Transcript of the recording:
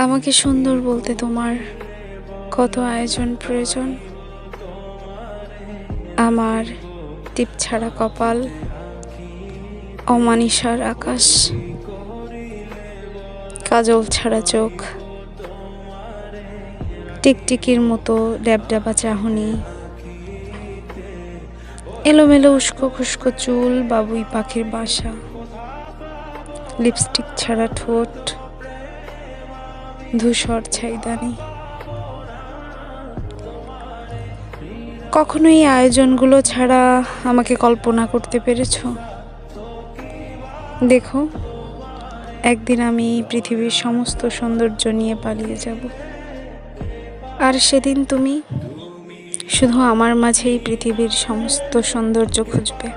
আমাকে সুন্দর বলতে তোমার কত আয়োজন প্রয়োজন। আমার টিপ ছাড়া কপাল, অমানিসার আকাশ, কাজল ছাড়া চোখ, টিকটিকির মতো ড্যাবড্যাবা চাহনি, এলোমেলো উস্কো খুস্কো চুল, বাবুই পাখির বাসা, লিপস্টিক ছাড়া ঠোঁট, ধূসর ছাইদানি। কখনো এই আয়োজনগুলো ছাড়া আমাকে কল্পনা করতে পেরেছ? দেখো, একদিন আমি পৃথিবীর সমস্ত সৌন্দর্য নিয়ে পালিয়ে যাব, আর সেদিন তুমি শুধু আমার মাঝেই পৃথিবীর সমস্ত সৌন্দর্য খুঁজবে।